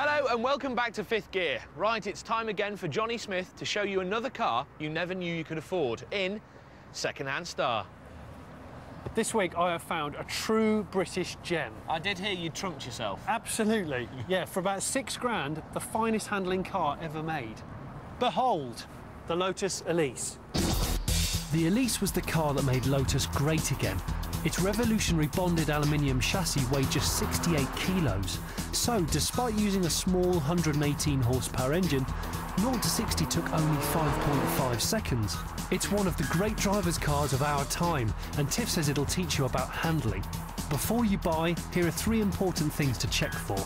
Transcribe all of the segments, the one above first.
Hello and welcome back to Fifth Gear. Right, it's time again for Johnny Smith to show you another car you never knew you could afford in Second-Hand Star. This week I have found a true British gem. I did hear you trumped yourself. Absolutely. Yeah, for about £6 grand, the finest handling car ever made. Behold, the Lotus Elise. The Elise was the car that made Lotus great again. Its revolutionary bonded aluminium chassis weighed just 68 kilos. So, despite using a small 118 horsepower engine, 0 to 60 took only 5.5 seconds. It's one of the great driver's cars of our time, and Tiff says it'll teach you about handling. Before you buy, here are 3 important things to check for.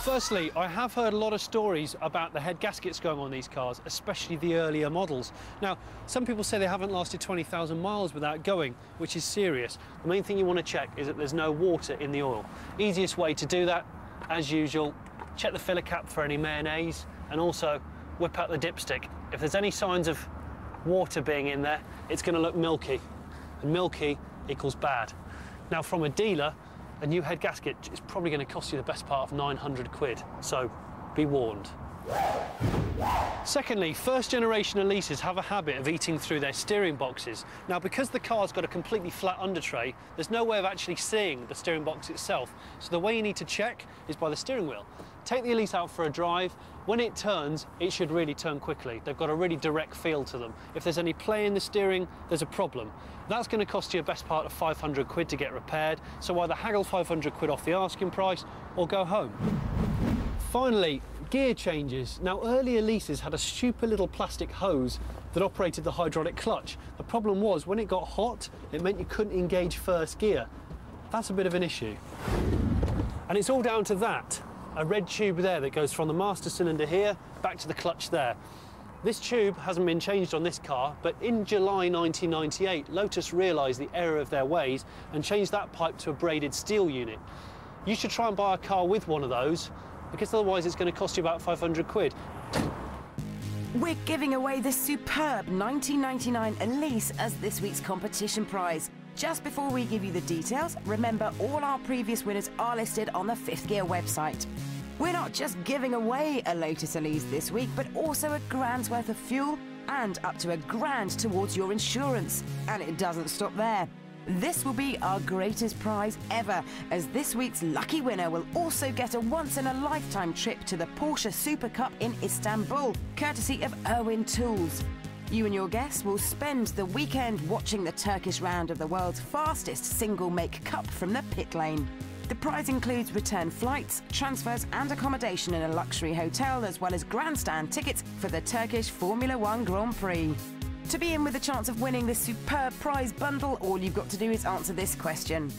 Firstly, I have heard a lot of stories about the head gaskets going on these cars, especially the earlier models. Now, some people say they haven't lasted 20,000 miles without going, which is serious. The main thing you want to check is that there's no water in the oil. Easiest way to do that, as usual, check the filler cap for any mayonnaise, and also whip out the dipstick. If there's any signs of water being in there, it's going to look milky, and milky equals bad. Now, from a dealer, a new head gasket is probably going to cost you the best part of 900 quid, so be warned. Secondly, first generation Elises have a habit of eating through their steering boxes. Now, because the car's got a completely flat under tray, there's no way of actually seeing the steering box itself. So the way you need to check is by the steering wheel. Take the Elise out for a drive. When it turns, it should really turn quickly. They've got a really direct feel to them. If there's any play in the steering, there's a problem. That's going to cost you a best part of 500 quid to get repaired, so either haggle 500 quid off the asking price or go home. Finally, gear changes. Now, early Elises had a stupid little plastic hose that operated the hydraulic clutch. The problem was, when it got hot, it meant you couldn't engage first gear. That's a bit of an issue. And it's all down to that. A red tube there that goes from the master cylinder here back to the clutch there. This tube hasn't been changed on this car, but in July 1998, Lotus realised the error of their ways and changed that pipe to a braided steel unit. You should try and buy a car with one of those, because otherwise it's going to cost you about 500 quid. We're giving away this superb 1999 Elise as this week's competition prize. Just before we give you the details, remember all our previous winners are listed on the Fifth Gear website. We're not just giving away a Lotus Elise this week, but also a grand's worth of fuel and up to £1 grand towards your insurance. And it doesn't stop there. This will be our greatest prize ever, as this week's lucky winner will also get a once-in-a-lifetime trip to the Porsche Super Cup in Istanbul, courtesy of Irwin Tools. You and your guests will spend the weekend watching the Turkish round of the world's fastest single-make cup from the pit lane. The prize includes return flights, transfers and accommodation in a luxury hotel, as well as grandstand tickets for the Turkish Formula One Grand Prix. To be in with a chance of winning this superb prize bundle, all you've got to do is answer this question.